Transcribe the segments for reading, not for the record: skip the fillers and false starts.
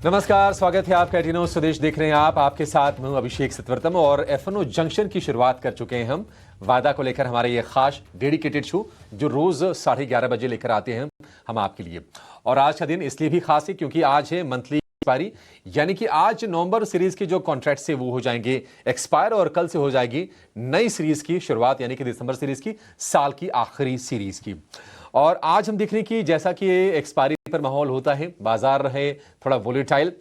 नमस्कार, स्वागत है आपका एटिनो स्वदेश देख रहे हैं आप। आपके साथ मैं हूं अभिषेक सतवर्तम और एफएनओ जंक्शन की शुरुआत कर चुके हैं हम वादा को लेकर। हमारे ये खास डेडिकेटेड शो जो रोज 11:30 बजे लेकर आते हैं हम आपके लिए। और आज का दिन इसलिए भी खास है क्योंकि आज है मंथली एक्सपायरी, यानी कि आज नवंबर सीरीज के जो कॉन्ट्रैक्ट है वो हो जाएंगे एक्सपायर और कल से हो जाएगी नई सीरीज की शुरुआत, यानी कि दिसंबर सीरीज की, साल की आखिरी सीरीज की। और आज हम देख रहे हैं कि जैसा कि एक्सपायरी पर माहौल होता है, बाजार रहे थोड़ा वोलेटाइल।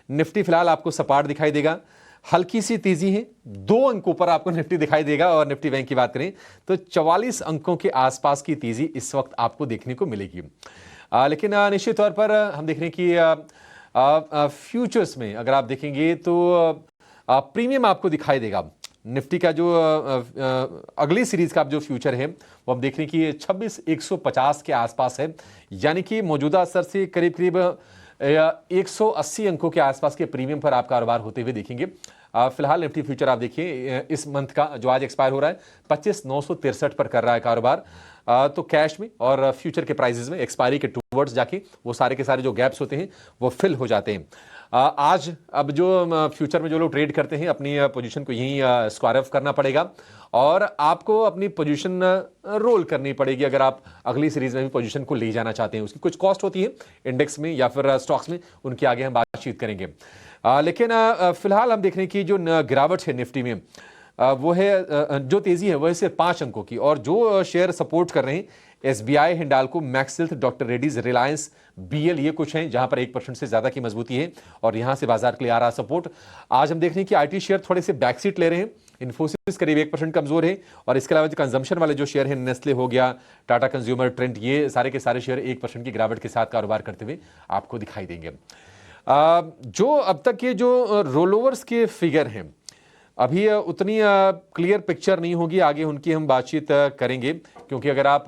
निफ्टी फिलहाल आपको सपाट दिखाई देगा, हल्की सी तेजी है, 2 अंकों पर आपको निफ्टी दिखाई देगा। और निफ्टी बैंक की बात करें तो 44 अंकों के आसपास की तेजी इस वक्त आपको देखने को मिलेगी। लेकिन निश्चित तौर पर हम देख रहे हैं कि फ्यूचर्स में अगर आप देखेंगे तो प्रीमियम आपको दिखाई देगा। निफ्टी का जो अगली सीरीज का जो फ्यूचर है वो हम देख रहे हैं कि 26,150 के आसपास है, यानी कि मौजूदा स्तर से करीब करीब 180 अंकों के आसपास के प्रीमियम पर आप कारोबार होते हुए देखेंगे। फिलहाल निफ्टी फ्यूचर आप देखिए इस मंथ का जो आज एक्सपायर हो रहा है 25,963 पर कर रहा है कारोबार। तो कैश में और फ्यूचर के प्राइसेस में एक्सपायरी के टूवर्ड्स जाके वो सारे के सारे जो गैप्स होते हैं वो फिल हो जाते हैं। आज अब जो फ्यूचर में जो लोग ट्रेड करते हैं अपनी पोजीशन को यहीं स्क्वायर ऑफ करना पड़ेगा और आपको अपनी पोजीशन रोल करनी पड़ेगी अगर आप अगली सीरीज में भी पोजीशन को ले जाना चाहते हैं। उसकी कुछ कॉस्ट होती है इंडेक्स में या फिर स्टॉक्स में, उनकी आगे हम बातचीत करेंगे। लेकिन फिलहाल हम देख रहे हैं कि जो गिरावट है निफ्टी में वो है, जो तेजी है वह सिर्फ 5 अंकों की। और जो शेयर सपोर्ट कर रहे हैं SBI, Hindalco, Max Health, doctor Reddy's, Reliance, BL, ये कुछ हैं जहां पर 1% से ज्यादा की मजबूती है और यहां से बाजार के लिए आ रहा सपोर्ट। आज हम देख रहे हैं कि आईटी शेयर थोड़े से बैकसीट ले रहे हैं। इन्फोसिस करीब 1% कमजोर है और इसके अलावा जो कंजम्पशन वाले जो शेयर हैं, नेस्ले हो गया, टाटा कंज्यूमर, ट्रेंट, ये सारे के सारे शेयर 1% की गिरावट के साथ कारोबार करते हुए आपको दिखाई देंगे। जो अब तक के जो रोल ओवर्स के फिगर हैं अभी उतनी क्लियर पिक्चर नहीं होगी, आगे उनकी हम बातचीत करेंगे। क्योंकि अगर आप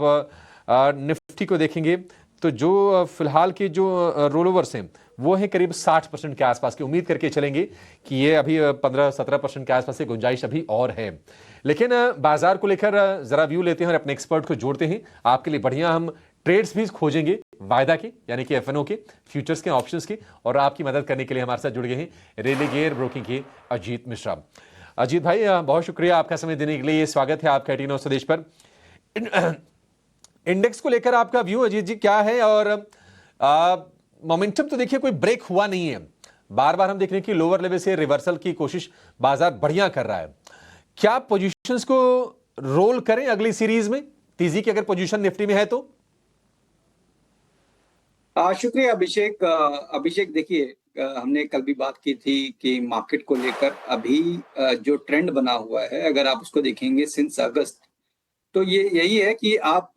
निफ्टी को देखेंगे तो जो फिलहाल के जो रोल ओवर्स हैं वो हैं करीब 60% के आसपास की। उम्मीद करके चलेंगे कि ये अभी 15-17% के आसपास से गुंजाइश अभी और है। लेकिन बाजार को लेकर जरा व्यू लेते हैं और अपने एक्सपर्ट को जोड़ते हैं। आपके लिए बढ़िया हम ट्रेड्स भी खोजेंगे वायदा के, यानी कि एफएनओ के, फ्यूचर्स के, ऑप्शंस के। और आपकी मदद करने के लिए हमारे साथ जुड़ गए हैं रेलिगेयर ब्रोकिंग के अजीत मिश्रा। अजीत भाई, बहुत शुक्रिया आपका समय देने के लिए। स्वागत है आपका एटिनो स्वदेश पर। इंडेक्स को लेकर आपका व्यू अजीत जी क्या है? और मोमेंटम तो देखिए कोई ब्रेक हुआ नहीं है, बार बार हम देख रहे हैं कि लोअर लेवल से रिवर्सल की कोशिश बाजार बढ़िया कर रहा है। क्या पोजीशंस को रोल करें अगली सीरीज में, तेजी की अगर पोजीशन निफ्टी में है तो? शुक्रिया अभिषेक। अभिषेक देखिए, हमने कल भी बात की थी कि मार्केट को लेकर अभी जो ट्रेंड बना हुआ है, अगर आप उसको देखेंगे सिंस अगस्त, तो ये यही है कि आप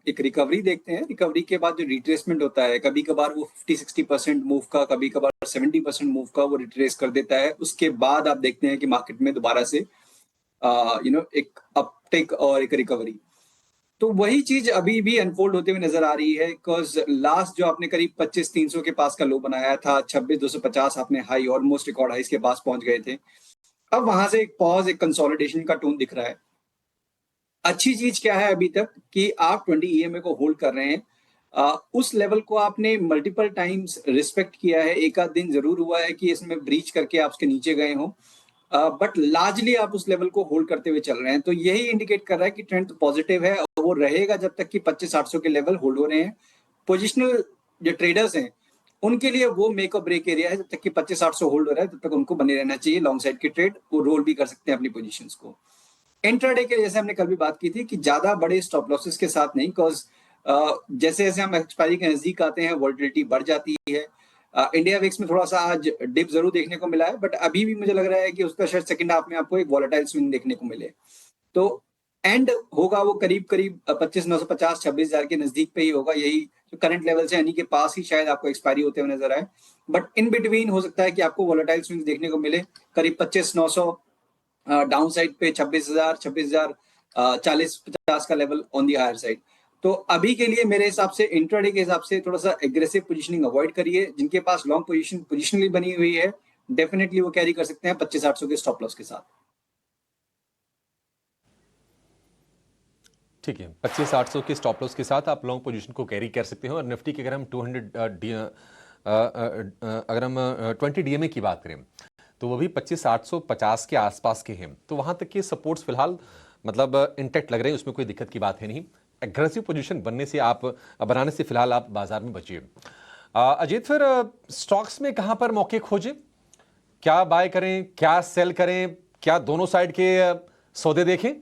एक रिकवरी देखते हैं। रिकवरी के बाद जो रिट्रेसमेंट होता है, कभी कभार वो 50-60% मूव का, कभी कभार 70% मूव का वो रिट्रेस कर देता है। उसके बाद आप देखते हैं कि मार्केट में दोबारा से एक अपटेक और एक रिकवरी। तो वही चीज अभी भी अनफोल्ड होते हुए नजर आ रही है। बिकॉज लास्ट जो आपने करीब 25,300 के पास का लो बनाया था, 26,250 आपने हाई, ऑलमोस्ट रिकॉर्ड हाइस के पास पहुंच गए थे। अब वहां से एक पॉज, एक कंसोलिडेशन का टोन दिख रहा है। अच्छी चीज क्या है अभी तक कि आप 20 ईएमए को होल्ड कर रहे हैं। उस लेवल को आपने मल्टीपल टाइम्स रिस्पेक्ट किया है। एक आध दिन जरूर हुआ है कि इसमें ब्रीच करके आप उसके नीचे गए हो, बट लार्जली आप उस लेवल को होल्ड करते हुए चल रहे हैं। तो यही इंडिकेट कर रहा है कि ट्रेंड तो पॉजिटिव है और वो रहेगा जब तक कि 25,800 के लेवल होल्ड हो रहे हैं। पोजिशनल जो ट्रेडर्स हैं उनके लिए वो मेक और ब्रेक एरिया है। जब तक कि 25,800 होल्ड हो रहा है तब तक उनको बने रहना चाहिए। लॉन्ग साइड के ट्रेड वो रोल भी कर सकते हैं अपनी पोजीशंस को। इंट्राडे के जैसे हमने कल भी बात की थी कि ज्यादा बड़े स्टॉप लॉसेस के साथ नहीं, बिकॉज जैसे जैसे हम एक्सपायरी के नजदीक आते हैं वोलेटिलिटी बढ़ जाती है। इंडिया विक्स में थोड़ा सा आज डिप जरूर देखने को मिला है, बट अभी भी मुझे लग रहा है कि उसका शायद सेकंड हाफ में आपको एक वॉलेटाइल स्विंग देखने को मिले। तो एंड होगा वो करीब करीब 25,950 26,000 के नजदीक पे ही होगा। यही जो करंट लेवल है यानी के पास ही शायद आपको एक्सपायरी होते हुए नजर आए। बट इन बिटवीन हो सकता है कि आपको वॉलेटाइल स्विंग देखने को मिले, करीब 25,900 डाउन साइड पे, 26,000 40-50 का level on the higher side. तो अभी के लिए मेरे हिसाब से इंट्राडे के हिसाब से थोड़ा सा एग्रेसिव पोजीशनिंग अवॉइड करिए। जिनके पास लॉन्ग पोजीशनली बनी हुई है डेफिनेटली वो कैरी कर सकते हैं 25,800 के स्टॉप लॉस के साथ। ठीक है, 25,800 के स्टॉप लॉस के साथ आप लॉन्ग पोजीशन को कैरी कर सकते हैं। और निफ्टी की अगर हम 200 अगर हम 20 डीएमए की बात करें तो वो भी 25,850 के आसपास के हैं। तो वहां तक के सपोर्ट्स फिलहाल मतलब इंटैक्ट लग रहे हैं, उसमें कोई दिक्कत की बात है नहीं। एग्रेसिव पोजीशन बनाने से फिलहाल आप बाजार में बचिए। अजीत, फिर स्टॉक्स में कहां पर मौके खोजें? क्या बाय करें, क्या सेल करें, क्या दोनों साइड के सौदे देखें?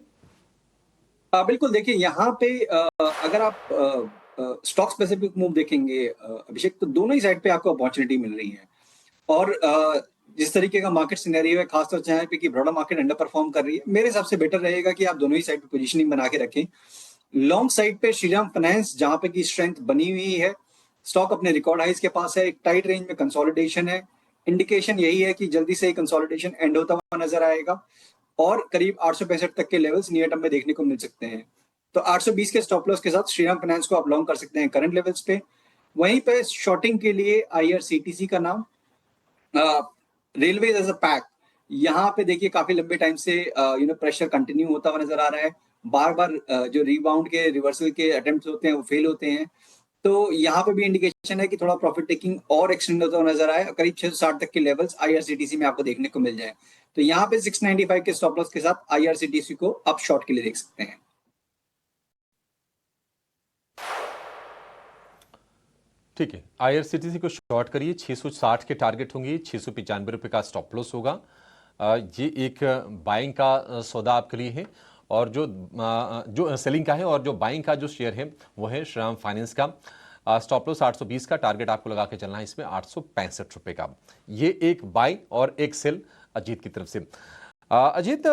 बिल्कुल देखिए यहाँ पे अगर आप स्टॉक स्पेसिफिक मूव देखेंगे अभिषेक, तो दोनों ही साइड पे आपको अपॉर्चुनिटी मिल रही है। और जिस तरीके का मार्केट सिनेरियो है, खासतौर से यहाँ पे कि ब्रॉडर मार्केट अंडर परफॉर्म कर रही है, मेरे हिसाब से बेटर रहेगा कि आप दोनों ही साइड पे पोजीशनिंग बना के रखें। लॉन्ग साइड पे श्रीराम फाइनेंस जहां पे की स्ट्रेंथ बनी हुई है, स्टॉक अपने रिकॉर्ड हाइज के पास है, एक टाइट रेंज में कंसोलिडेशन है। इंडिकेशन यही है कि जल्दी से कंसोलिडेशन एंड होता हुआ नजर आएगा और करीब 865 तक के लेवल्स नियर टर्म में देखने को मिल सकते हैं। तो 820 के स्टॉप लॉस के साथ श्रीराम फाइनेंस को आप लॉन्ग कर सकते हैं करंट लेवल्स पे। वहीं पे शॉर्टिंग के लिए आईआरसीटीसी का नाम, रेलवे एज अ पैक, यहाँ पे देखिए काफी लंबे टाइम से प्रेशर कंटिन्यू होता हुआ नजर आ रहा है। बार बार जो रिबाउंड के रिवर्सल के अटेम्प्ट होते हैं वो फेल होते हैं। तो यहाँ पे भी इंडिकेशन है कि थोड़ा प्रॉफिट टेकिंग और एक्सटेंड होता हुआ नजर आए, करीब 660 तक के लेवल्स आईआरसीटीसी में आपको देखने को मिल जाए। तो यहाँ पे 695 के स्टॉप लॉस के साथ आईआरसीटीसी को आप शॉर्ट के लिए देख सकते हैं। ठीक है, आईआरसीटीसी को शॉर्ट करिए। 660 के टारगेट होंगे, 695 रुपए का स्टॉप लॉस होगा। ये एक बाइंग का सौदा आपके लिए है, और जो सेलिंग का है, और जो बाइंग का जो शेयर है वो है श्रीराम फाइनेंस का। स्टॉप लॉस 820 का, टारगेट आपको लगा के चलना है इसमें 865 रुपए का। ये एक बाई और एक सेल अजीत की तरफ से। अजीत,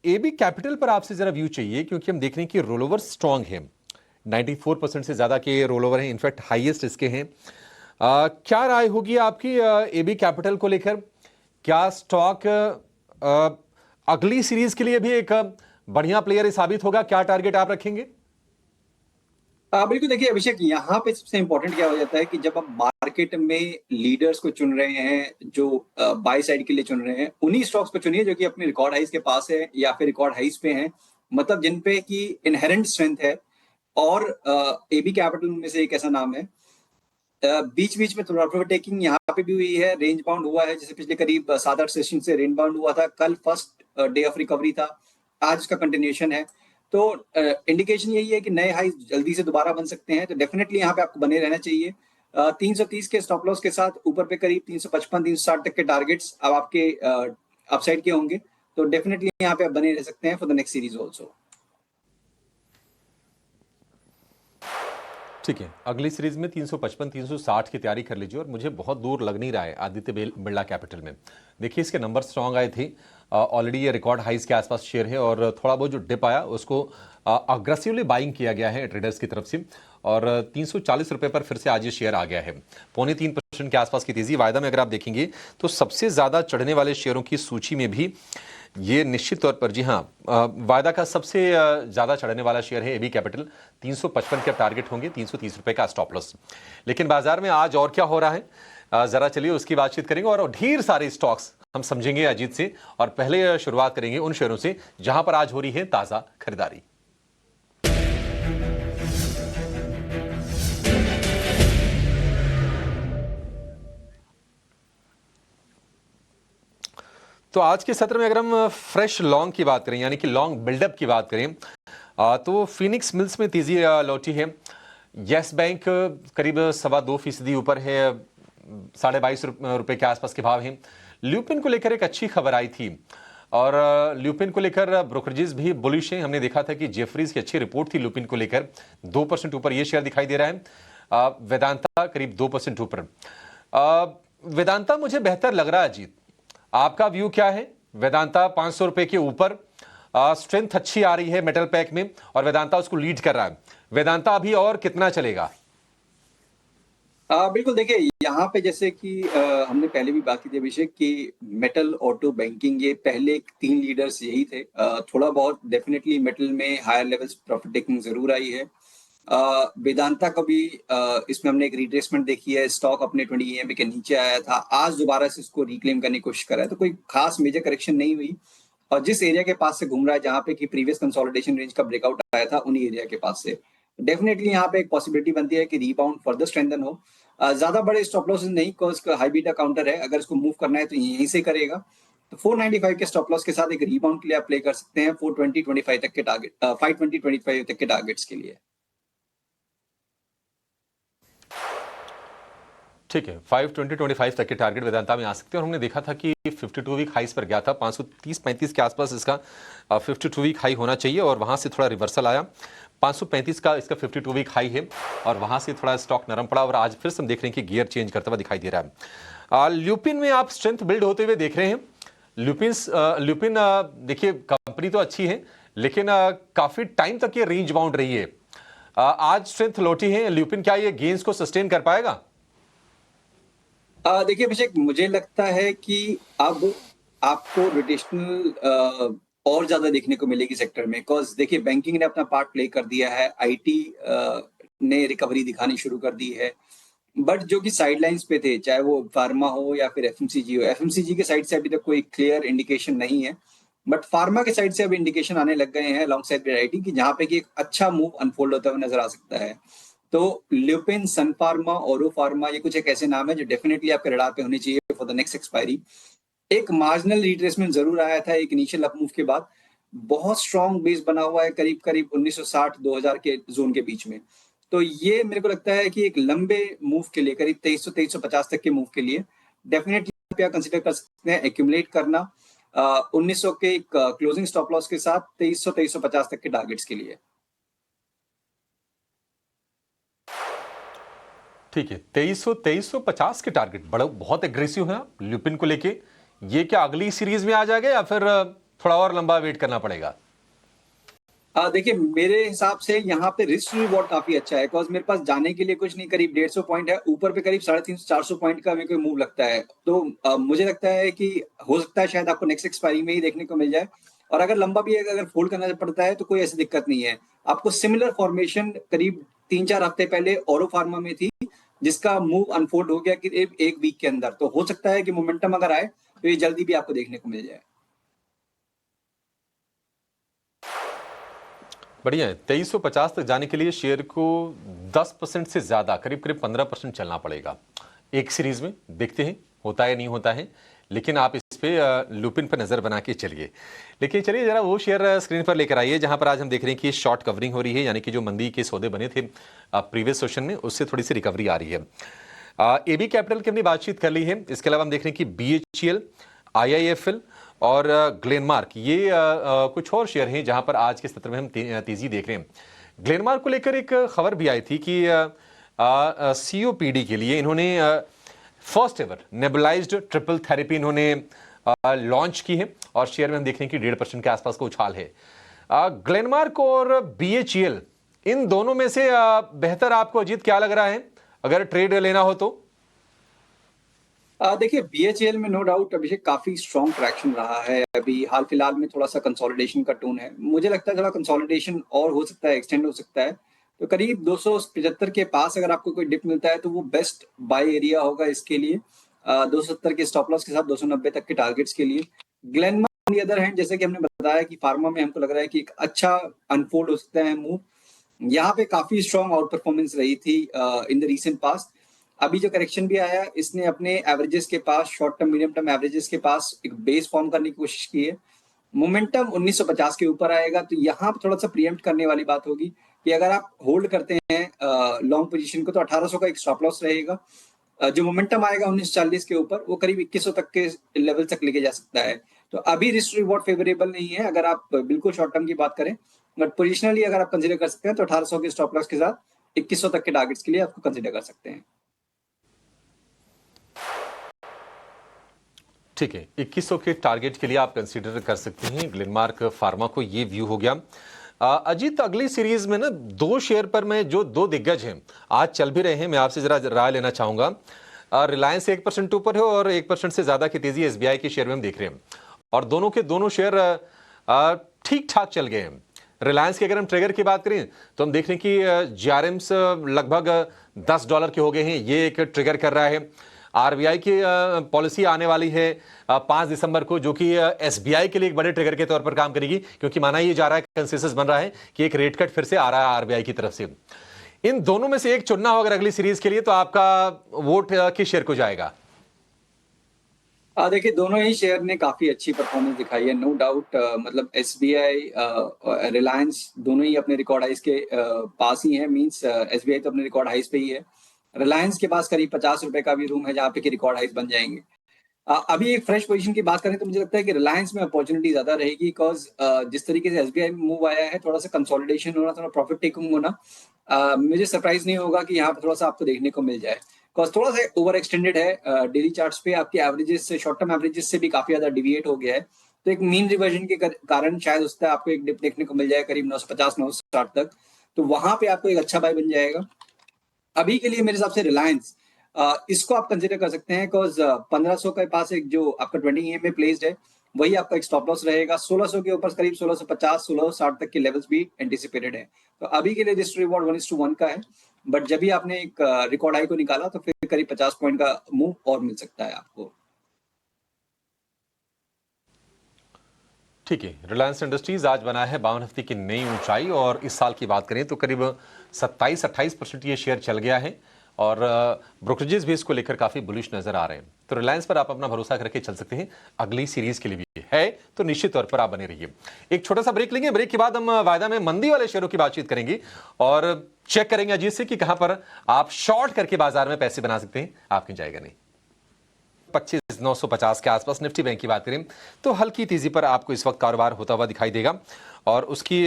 एबी कैपिटल पर आपसे जरा व्यू चाहिए, क्योंकि हम देख रहे हैं कि रोल ओवर स्ट्रांग है। 94% से ज्यादा के रोल ओवर हैं, इनफैक्ट हाईएस्ट इसके हैं। क्या राय होगी आपकी एबी कैपिटल को लेकर? क्या स्टॉक अगली सीरीज के लिए भी एक बढ़िया प्लेयर साबित होगा? क्या टारगेट आप रखेंगे? बिल्कुल देखिए अभिषेक, यहाँ पे सबसे इंपॉर्टेंट क्या हो जाता है कि जब आप मार्केट में लीडर्स को चुन रहे हैं, जो बाय साइड के लिए चुन रहे हैं, उन्हीं स्टॉक्स को चुनिए जो कि अपने रिकॉर्ड हाइज के पास है या फिर रिकॉर्ड हाइज पे हैं, मतलब जिन पे की इनहेरेंट स्ट्रेंथ है। और एबी कैपिटल में से एक ऐसा नाम है। बीच बीच में थोड़ा प्रॉफिट टेकिंग यहाँ पे भी हुई है, रेंज बाउंड हुआ है, जैसे पिछले करीब 7-8 सेशन से रेंज बाउंड हुआ था। कल फर्स्ट डे ऑफ रिकवरी था, आज का कंटिन्यूएशन है। तो इंडिकेशन यही है कि नए हाई जल्दी से दोबारा बन सकते हैं। तो डेफिनेटली यहाँ पे आपको बने रहना चाहिए। 330 के स्टॉप लॉस के साथ ऊपर पे करीब 355 360 तक के टारगेट्स अब आपके अपसाइड के होंगे। तो डेफिनेटली यहाँ पे आप बने रह सकते हैं for the next series also. ठीक है, अगली सीरीज में 355 360 की तैयारी कर लीजिए, और मुझे बहुत दूर लग नहीं रहा है आदित्य बिरला कैपिटल में। देखिए, इसके नंबर स्ट्रांग आए थे, ऑलरेडी ये रिकॉर्ड हाइज के आसपास शेयर है, और थोड़ा बहुत जो डिप आया उसको अग्रेसिवली बाइंग किया गया है ट्रेडर्स की तरफ से, और 340 रुपए पर फिर से आज ये शेयर आ गया है। 2.25% के आसपास की तेजी। वायदा में अगर आप देखेंगे तो सबसे ज्यादा चढ़ने वाले शेयरों की सूची में भी ये निश्चित तौर पर, जी हाँ, वायदा का सबसे ज्यादा चढ़ने वाला शेयर है एबी कैपिटल। 355 के टारगेट होंगे, 330 रुपए का स्टॉप लॉस। लेकिन बाजार में आज और क्या हो रहा है, जरा चलिए उसकी बातचीत करेंगे, और ढेर सारे स्टॉक्स हम समझेंगे अजीत से। और पहले शुरुआत करेंगे उन शेयरों से जहां पर आज हो रही है ताजा खरीदारी। तो आज के सत्र में अगर हम फ्रेश लॉन्ग की बात करें, यानी कि लॉन्ग बिल्डअप की बात करें, तो फिनिक्स मिल्स में तेजी लौटी है। यस बैंक करीब 2.25% ऊपर है, 22.5 रुपए के आसपास के भाव हैं। ल्यूपिन को लेकर एक अच्छी खबर आई थी, और ल्यूपिन को लेकर ब्रोकरेजेस भी बुलिश हैं। हमने देखा था कि जेफरीज की अच्छी रिपोर्ट थी ल्यूपिन को लेकर, 2% ऊपर ये शेयर दिखाई दे रहा है। वेदांता करीब 2% ऊपर। वेदांता मुझे बेहतर लग रहा है अजीत, आपका व्यू क्या है? वेदांता 500 रुपए के ऊपर, स्ट्रेंथ अच्छी आ रही है मेटल पैक में, और वेदांता उसको लीड कर रहा है। वेदांता अभी और कितना चलेगा? बिल्कुल देखिए, यहाँ पे जैसे कि हमने पहले भी बात की थी अभिषेक की मेटल, ऑटो, बैंकिंग, ये पहले 3 लीडर्स यही थे। थोड़ा बहुत डेफिनेटली मेटल में हायर लेवल्स प्रॉफिट टेकिंग जरूर आई है। वेदांता का भी इसमें हमने एक रिट्रेसमेंट देखी है। स्टॉक अपने 20 EMA के नीचे आया था, आज दोबारा से इसको रिक्लेम करने की कोशिश कर रहा है। तो कोई खास मेजर करेक्शन नहीं हुई, और जिस एरिया के पास से घूम रहा है, जहां पे कि प्रीवियस कंसोलिडेशन रेंज का ब्रेकआउट आया था, उन्हीं एरिया के पास से डेफिनेटली यहाँ पे एक पॉसिबिलिटी बनती है कि रीबाउंड फर्दर स्ट्रेंथन हो। ज्यादा बड़े स्टॉप लॉसेस नहीं, बिकॉज हाई बीटा काउंटर है, अगर इसको मूव करना है तो यहीं से करेगा। तो 495 के स्टॉप लॉस के साथ एक रिबाउंड के लिए आप प्ले कर सकते हैं 420-25 तक के टारगेट, 520-25 तक के टारगेट्स के लिए। ठीक है, 520-25 तक के टारगेट वेदांता में आ सकते हैं। और हमने देखा था कि 52 वीक हाईस पर गया था, 530-35 के आसपास इसका 52 वीक हाई होना चाहिए और वहां से थोड़ा रिवर्सल आया। 535 का इसका 52 वीक हाई है और वहां से थोड़ा स्टॉक नरम पड़ा और आज फिर से हम देख रहे हैं कि गियर चेंज करता हुआ दिखाई दे रहा है। ल्यूपिन में आप स्ट्रेंथ बिल्ड होते हुए देख रहे हैं। ल्यूपिन देखिए कंपनी तो अच्छी है लेकिन काफी टाइम तक ये रेंज बाउंड रही है। आज स्ट्रेंथ लौटी है ल्यूपिन, क्या ये गेंस को सस्टेन कर पाएगा? देखिए अभिषेक, मुझे लगता है कि अब आपको रोटेशनल और ज्यादा देखने को मिलेगी सेक्टर में, बिकॉज देखिए बैंकिंग ने अपना पार्ट प्ले कर दिया है, आईटी ने रिकवरी दिखानी शुरू कर दी है, बट जो कि साइडलाइंस पे थे, चाहे वो फार्मा हो या फिर एफएमसीजी हो, एफएमसीजी के साइड से अभी तक कोई क्लियर इंडिकेशन नहीं है, बट फार्मा के साइड से अब इंडिकेशन आने लग गए हैं लॉन्ग साइड आईटी की, जहां पे कि एक अच्छा मूव अनफोल्ड होता हुआ नजर आ सकता है। तो ल्यूपिन, सन फार्मा, ओरो फार्मा, ये कुछ एक ऐसे नाम है जो डेफिनेटली आपके रडार पे होने चाहिए फॉर द नेक्स्ट एक्सपायरी। एक मार्जिनल रिट्रेसमेंट जरूर आया था एक इनिशियल अप मूव के बाद, बहुत स्ट्रॉन्ग बेस बना हुआ है करीब करीब 1960-2000 के जोन के बीच में। तो ये मेरे को लगता है कि एक लंबे मूव के लिए, करीब 2300-2350 तक के मूव के लिए डेफिनेटली आप कंसिडर कर सकते हैं एक्यूमुलेट करना 1900 के क्लोजिंग स्टॉप लॉस के साथ 2300-2350 तक के टारगेट्स के लिए। ठीक है, 2350 के टारगेट बड़ा बहुत एग्रेसिव है आप ल्यूपिन को लेके। ये क्या अगली सीरीज में आ जाएगा या फिर थोड़ा और लंबा वेट करना पड़ेगा? देखिए मेरे हिसाब से यहाँ पे रिस्क रिवॉर्ड काफी अच्छा है, बिकॉज मेरे पास जाने के लिए कुछ नहीं, करीब 150 पॉइंट है, ऊपर पे करीब 350-400 पॉइंट का मेरे को मूव लगता है। तो मुझे लगता है कि हो सकता है शायद आपको नेक्स्ट एक्सपायरी में ही देखने को मिल जाए, और अगर लंबा भी अगर फोल्ड करना पड़ता है तो कोई ऐसी दिक्कत नहीं है। आपको सिमिलर फॉर्मेशन करीब 3-4 हफ्ते पहले ओरो फार्मा में थी, जिसका मूव अनफोल्ड हो गया कि एक वीक के अंदर। तो हो सकता है कि मोमेंटम अगर आए तो ये जल्दी भी आपको देखने को मिल जाए। बढ़िया है, 2350 तक जाने के लिए शेयर को 10% से ज्यादा, करीब करीब 15% चलना पड़ेगा एक सीरीज में। देखते हैं होता है नहीं होता है, लेकिन आप इस पे लूपिन पर नजर बना के चलिए। लेकिन चलिए जरा वो शेयर स्क्रीन पर लेकर आइए जहां पर आज हम देख रहे हैं कि शॉर्ट कवरिंग हो रही है, यानी कि जो मंदी के सौदे बने थे प्रीवियस सेशन में उससे थोड़ी सी रिकवरी आ रही है। एबी कैपिटल की हमने बातचीत कर ली है। इसके अलावा हम देख रहे हैं कि बीएचईएल, आईआईएफएल और ग्लेनमार्क, ये कुछ और शेयर हैं जहां पर आज के सत्र में हम तेजी देख रहे हैं। ग्लेनमार्क को लेकर एक खबर भी आई थी कि सीओपीडी के लिए इन्होंने first ever nebulised triple therapy इन्होंने लॉन्च की है और शेयर में हम देख रहे हैं कि 1.5% के आसपास का उछाल है। ग्लेनमार्क और बीएचईएल, इन दोनों में से बेहतर आपको अजीत क्या लग रहा है अगर ट्रेड लेना हो तो? देखिए बीएचईएल में नो डाउट अभिषेक काफी स्ट्रॉन्ग ट्रैक्शन रहा है, अभी हाल फिलहाल में थोड़ा सा कंसोलिडेशन का टोन है, मुझे लगता है थोड़ा कंसोलिडेशन और हो सकता है, एक्सटेंड हो सकता है। तो करीब 275 के पास अगर आपको कोई डिप मिलता है तो वो बेस्ट बाय एरिया होगा इसके लिए, 270 के स्टॉप लॉस के साथ 290 तक के टारगेट्स के लिए। Glenmark on the other hand, जैसे कि हमने बताया कि फार्मा में हमको लग रहा है कि एक अच्छा अनफोल्ड हो सकता है मूव, यहाँ पे काफी स्ट्रॉन्ग आउट परफॉर्मेंस रही थी इन द रीसेंट पास्ट। अभी जो करेक्शन भी आया, इसने अपने एवरेजेस के पास, short term medium term averages के पास एक बेस फॉर्म करने की कोशिश की है। मोमेंटम 1950 के ऊपर आएगा, तो यहाँ थोड़ा सा प्रीएम्प्ट करने वाली बात होगी कि अगर आप होल्ड करते हैं लॉन्ग पोजीशन को तो 1800 का एक स्टॉप लॉस रहेगा। जो मोमेंटम आएगा 1940 के ऊपर, वो करीब 2100 तक के लेवल तक लेके जा सकता है। तो अभी रिस्क रिवॉर्ड फेवरेबल नहीं है अगर आप बिल्कुल शॉर्ट टर्म की बात करें, बट पोजिशनली अगर आप कंसिडर कर सकते हैं तो 1800 के स्टॉप लॉस के साथ 2100 तक के टारगेट्स के लिए आपको कंसिडर कर सकते हैं। ठीक है, 2100 के टारगेट के लिए आप कंसीडर कर सकते हैं ग्लेनमार्क फार्मा को। ये व्यू हो गया। अजीत, अगली सीरीज में ना दो शेयर पर मैं, जो दो दिग्गज हैं आज चल भी रहे हैं, मैं आपसे जरा राय लेना चाहूंगा। रिलायंस 1% ऊपर है और 1% से ज्यादा की तेजी एसबीआई के शेयर में हम देख रहे हैं, और दोनों के दोनों शेयर ठीक ठाक चल गए हैं। रिलायंस की अगर हम ट्रिगर की बात करें तो हम देख रहे हैं कि जीआरएम्स लगभग $10 के हो गए हैं, ये एक ट्रिगर कर रहा है। आरबीआई की पॉलिसी आने वाली है 5 दिसंबर को, जो कि एसबीआई के लिए एक बड़े ट्रिगर के तौर पर काम करेगी, क्योंकि माना ये जा रहा है, कंसेंसस बन रहा है कि एक रेट कट फिर से आ रहा है आरबीआई की तरफ से। इन दोनों में से एक चुनना हो अगर अगली सीरीज के लिए, तो आपका वोट किस शेयर को जाएगा? देखिए, दोनों ही शेयर ने काफी अच्छी परफॉर्मेंस दिखाई है, नो डाउट। मतलब एसबीआई, रिलायंस दोनों ही अपने रिकॉर्ड हाइस के पास ही है। मींस एसबीआई तो अपने रिकॉर्ड हाइस पे ही है। रिलायंस के पास करीब 50 रुपए का भी रूम है जहाँ पे कि रिकॉर्ड हाइस बन जाएंगे। अभी एक फ्रेश पोजीशन की बात करें तो मुझे लगता है कि रिलायंस में अपॉर्चुनिटी ज्यादा रहेगी, बिकॉज जिस तरीके से एसबीआई में मूव आया है, थोड़ा सा कंसोलिडेशन होना, थोड़ा प्रॉफिट टेकिंग होना, मुझे सरप्राइज नहीं होगा कि यहाँ पे थोड़ा सा आपको देखने को मिल जाए। बिकॉज थोड़ा सा ओवर एक्सटेंडेड है, डेली चार्ट्स पे आपके एवरेजेस से, शॉर्ट टर्म एवरेजेस से भी काफी ज्यादा डिविएट हो गया है। तो एक मीन रिवर्जन के कारण शायद उससे आपको एक डिप देखने को मिल जाए करीब 950 960 तक। तो वहां पे आपको एक अच्छा बाय बन जाएगा। अभी के लिए मेरे हिसाब से रिलायंस, इसको आप कंसिडर कर सकते हैं, बिकॉज 1500 के पास एक जो आपका 20 में प्लेस्ड है, वही आपका एक स्टॉप लॉस रहेगा। 1600 के ऊपर करीब 1650 1660 तक के लेवल्स भी एंटिसिपेटेड है। तो अभी के लिए रिस्क रिवॉर्ड 1:1 का है। बट जब भी आपने एक रिकॉर्ड हाई को निकाला तो फिर करीब 50 पॉइंट का मूव और मिल सकता है आपको। ठीक है, रिलायंस इंडस्ट्रीज आज बना है 52 हफ्ते की नई ऊंचाई, और इस साल की बात करें तो करीब 27-28% ये शेयर चल गया है, और ब्रोकरेजेस भी इसको लेकर काफी बुलिश नजर आ रहे हैं। तो रिलायंस पर आप अपना भरोसा करके चल सकते हैं, अगली सीरीज के लिए भी है तो निश्चित तौर पर आप बने रहिए। एक छोटा सा ब्रेक लेंगे, ब्रेक के बाद हम वायदा में मंदी वाले शेयरों की बातचीत करेंगे और चेक करेंगे अजीत से कि कहां पर आप शॉर्ट करके बाजार में पैसे बना सकते हैं, आपकी जाएगा नहीं। 25,950 के आसपास निफ्टी बैंक की बात करें तो हल्की तेजी पर आपको इस वक्त कारोबार होता हुआ दिखाई देगा, और उसकी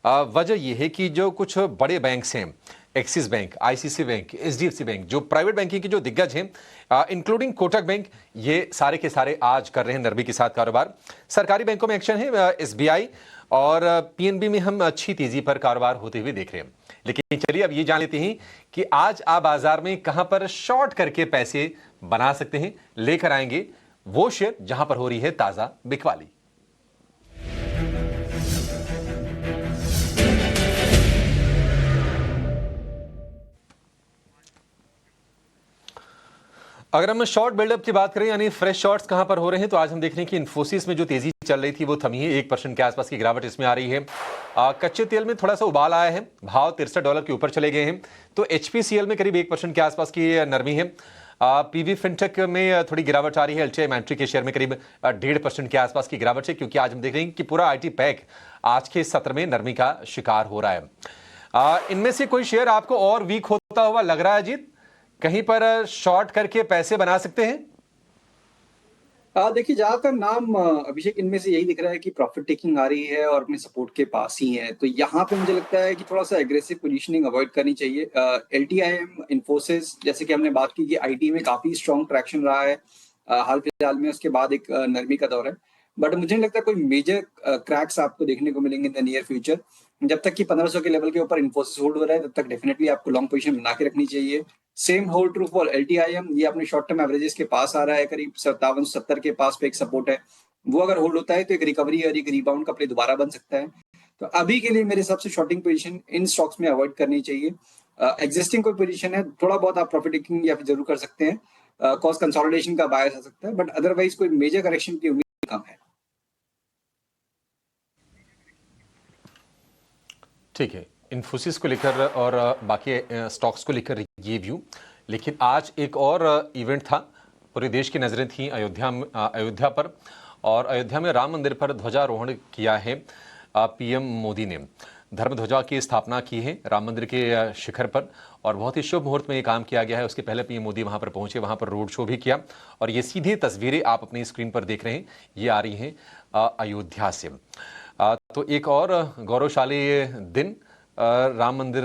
वजह यह है कि जो कुछ बड़े बैंक्स हैं, axis bank, ICC bank, HDFC bank, जो प्राइवेट बैंकिंग के जो दिग्गज हैं, इंक्लूडिंग कोटक बैंक, ये सारे के सारे आज कर रहे हैं नरमी के साथ कारोबार। सरकारी बैंकों में एक्शन है, एसबीआई और पीएनबी में हम अच्छी तेजी पर कारोबार होते हुए देख रहे हैं। लेकिन चलिए अब ये जान लेते हैं कि आज आप बाजार में कहां पर शॉर्ट करके पैसे बना सकते हैं। लेकर आएंगे वो शेयर जहां पर हो रही है ताजा बिकवाली। अगर हम शॉर्ट बिल्डअप की बात करें, यानी फ्रेश शॉर्ट्स कहां पर हो रहे हैं, तो आज हम देख रहे हैं कि इन्फोसिस में जो तेजी चल रही थी वो थमी है। 1% के आसपास की गिरावट इसमें आ रही है। कच्चे तेल में थोड़ा सा उबाल आया है, भाव $63 के ऊपर चले गए हैं। तो एचपीसीएल में करीब 1% के आसपास की नरमी है। पीवी फिनटेक में थोड़ी गिरावट आ रही है। एलटीआई मैंट्री के शेयर में करीब 1.5% के आसपास की गिरावट है, क्योंकि आज हम देख रहे हैं कि पूरा आईटी पैक आज के सत्र में नरमी का शिकार हो रहा है। इनमें से कोई शेयर आपको और वीक होता हुआ लग रहा है अजीत? कहीं पर शॉर्ट करके पैसे बना सकते हैं? देखिए, ज्यादातर नाम अभिषेक, इनमें से यही दिख रहा है कि प्रॉफिट टेकिंग आ रही है और अपने सपोर्ट के पास ही है। तो यहाँ पे मुझे लगता है कि थोड़ा सा एग्रेसिव पोजीशनिंग अवॉइड करनी चाहिए। एलटीआईएम, इन्फोसिस, जैसे कि हमने बात की कि आईटी में काफी स्ट्रॉन्ग ट्रैक्शन रहा है हाल फिलहाल में, उसके बाद एक नरमी का दौर है। बट मुझे नहीं लगता कोई मेजर क्रैक्स आपको देखने को मिलेंगे इन द नियर फ्यूचर। जब तक कि 1500 के लेवल के ऊपर इन्फोसिस होल्ड हो रहा है, तब तक डेफिनेटली आपको लॉन्ग पोजीशन बना के रखनी चाहिए। सेम होल्ड ट्रू फॉर एलटीआईएम, ये अपने शॉर्ट टर्म एवरेजेस के पास आ रहा है, करीब 57-70 के पास पे एक सपोर्ट है। वो अगर होल्ड होता है तो एक रिकवरी और एक रिबाउंड का प्ले दोबारा बन सकता है। तो अभी के लिए मेरे हिसाब से शॉर्टिंग पोजीशन इन स्टॉक्स में अवॉइड करनी चाहिए। एग्जिस्टिंग कोई पोजीशन है, थोड़ा बहुत आप प्रॉफिट टेकिंग या फिर जरूर कर सकते हैं, कॉस्ट कंसोलिडेशन का बायस आ सकता है, बट अदरवाइज कोई मेजर करेक्शन की उम्मीद कम है। ठीक है, इन्फोसिस को लेकर और बाकी स्टॉक्स को लेकर ये व्यू। लेकिन आज एक और इवेंट था, पूरे देश की नज़रें थीं अयोध्या पर, और अयोध्या में राम मंदिर पर ध्वजारोहण किया है। पीएम मोदी ने धर्म ध्वजा की स्थापना की है राम मंदिर के शिखर पर, और बहुत ही शुभ मुहूर्त में ये काम किया गया है। उसके पहले पीएम मोदी वहाँ पर पहुँचे, वहाँ पर रोड शो भी किया, और ये सीधी तस्वीरें आप अपनी स्क्रीन पर देख रहे हैं, ये आ रही हैं अयोध्या से। तो एक और गौरवशाली दिन, राम मंदिर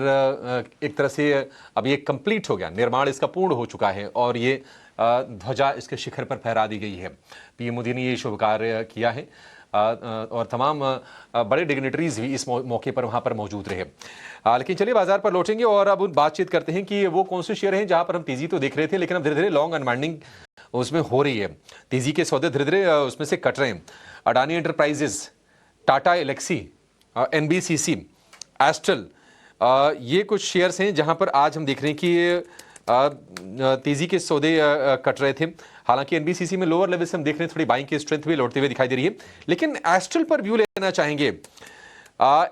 एक तरह से अब ये कंप्लीट हो गया, निर्माण इसका पूर्ण हो चुका है, और ये ध्वजा इसके शिखर पर फहरा दी गई है। पीएम मोदी ने ये शुभ कार्य किया है, और तमाम बड़े डिग्नेटरीज भी इस मौके पर वहाँ पर मौजूद रहे। लेकिन चलिए बाजार पर लौटेंगे और अब बातचीत करते हैं कि वो कौन से शेयर हैं जहाँ पर हम तेजी तो देख रहे थे, लेकिन अब धीरे धीरे लॉन्ग अनवाइंडिंग उसमें हो रही है। तेजी के सौदे धीरे धीरे उसमें से कट रहे हैं। Adani Enterprises, Tata Elxsi, NBCC, Astral, ये कुछ शेयर्स हैं जहां पर आज हम देख रहे हैं कि तेजी के सौदे कट रहे थे। हालांकि एनबीसीसी में लोअर लेवल से हम देख रहे हैं थोड़ी बाइंग की स्ट्रेंथ भी लौटते हुए दिखाई दे रही है। लेकिन एस्ट्रल पर व्यू लेना चाहेंगे।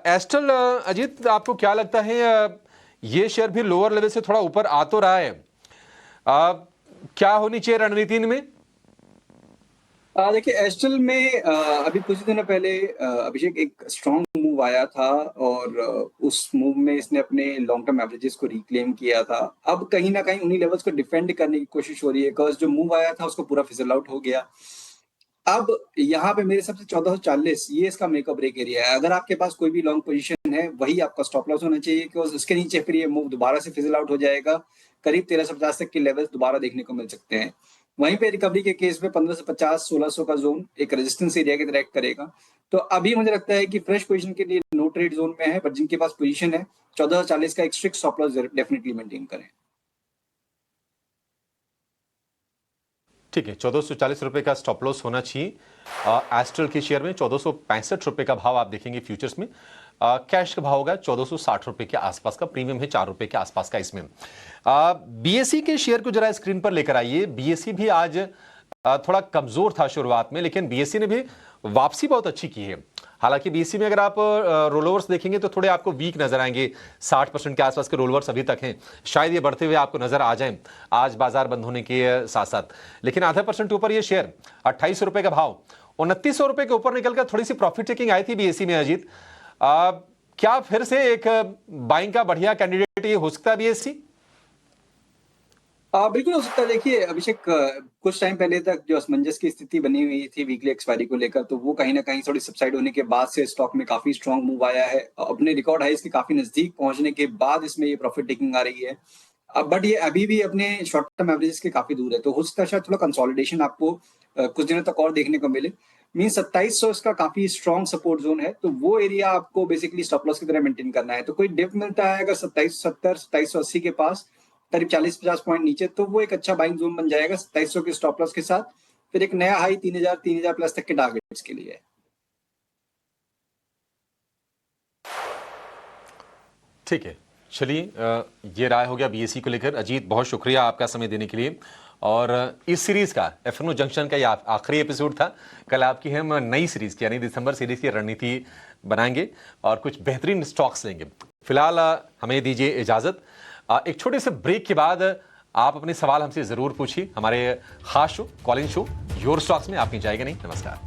एस्ट्रल, अजीत, आपको क्या लगता है ये शेयर भी लोअर लेवल से थोड़ा ऊपर आ तो रहा है, क्या होनी चाहिए रणनीति इनमें? देखिए एस्ट्रल में अभी कुछ दिनों पहले अभिषेक एक स्ट्रॉन्ग मूव आया था और उस मूव में इसने अपने लॉन्ग टर्म एवरेजेस को रिक्लेम किया था। अब कहीं ना कहीं उन्हीं लेवल्स को डिफेंड करने की कोशिश हो रही है, बिकॉज जो मूव आया था उसको पूरा फिजल आउट हो गया। अब यहाँ पे मेरे हिसाब से 1440 ये इसका मेकअप ब्रेक एरिया है। अगर आपके पास कोई भी लॉन्ग पोजीशन है वही आपका स्टॉप लॉस होना चाहिए, क्योंकि उसके नीचे फिर ये मूव दोबारा से फिजल आउट हो जाएगा। करीब 1350 तक के लेवल्स दोबारा देखने को मिल सकते हैं। वहीं पे रिकवरी के केस में 1550 1600 का जोन एक रेजिस्टेंस एरिया की तरह एक्ट करेगा। तो अभी मुझे लगता है कि फ्रेश पोजीशन के लिए नो ट्रेड जोन में है, बट जिनके पास पोजीशन है 1440 का एक strict stop loss definitely maintain करें। ठीक है, 1440 रुपए का स्टॉप लॉस होना चाहिए। एस्ट्रल के शेयर में 1465 रुपए का भाव आप देखेंगे फ्यूचर्स में। कैश का भाव होगा 1460 रुपए के आसपास का, प्रीमियम है 4 रुपए के आसपास का इसमें। बीएसई के शेयर को जरा स्क्रीन पर लेकर आइए। बीएसई भी आज थोड़ा कमजोर था शुरुआत में, लेकिन बीएसई ने भी वापसी बहुत अच्छी की है। हालांकि बीएसई में अगर आप रोलओवर्स देखेंगे तो थोड़े आपको वीक नजर आएंगे, 60% के आसपास के रोलओवर्स अभी तक हैं। शायद ये बढ़ते हुए आपको नजर आ जाएं आज बाजार बंद होने के साथ साथ, लेकिन आधा % ऊपर ये शेयर 28 रुपए का भाव 2900 रुपए के ऊपर निकलकर थोड़ी सी प्रॉफिट टेकिंग आई थी बीएसई में। अजीत, क्या फिर से एक बाइंग का बढ़िया कैंडिडेट ये हो सकता है बीएसई? बिल्कुल हो सकता है। देखिए अभिषेक, कुछ टाइम पहले तक जो असमंजस की स्थिति बनी हुई थी वीकली एक्सपायरी को लेकर, तो वो कहीं ना कहीं थोड़ी सबसाइड होने के बाद से स्टॉक में काफी स्ट्रांग मूव आया है। अपने रिकॉर्ड हाइस के काफी नजदीक पहुंचने के बाद इसमें ये प्रॉफिट टेकिंग आ रही है। बट ये अभी भी अपने शॉर्ट टर्म एवरेजेस के काफी दूर है, तो हो सकता है शायद थोड़ा कंसोलिडेशन आपको कुछ दिनों तक और देखने को मिले। मीन 2700 इसका काफी स्ट्रॉन्ग सपोर्ट जोन है, तो वो एरिया आपको बेसिकली स्टॉप लॉस की तरह मेंटेन करना है। तो कोई डिप मिलता है अगर 2770 2780 के पास, करीब 40-50 पॉइंट नीचे, तो वो एक अच्छा बाइंग जोन बन जाएगा 2700 के स्टॉप लॉस के साथ। फिर एक नया हाई 3000 प्लस तक के टारगेट्स के लिए है। ठीक है, चलिए, ये राय हो गया बीएसई को लेकर। अजीत, बहुत शुक्रिया आपका समय देने के लिए। और इस सीरीज का एफएनओ जंक्शन का ये आखिरी एपिसोड था। कल आपकी हम नई सीरीज की यानी दिसंबर सीरीज की रणनीति बनाएंगे और कुछ बेहतरीन स्टॉक्स लेंगे। फिलहाल हमें दीजिए इजाजत। एक छोटे से ब्रेक के बाद आप अपने सवाल हमसे जरूर पूछिए। हमारे खास show calling show your stocks में आप कहीं जाएगा नहीं। नमस्कार।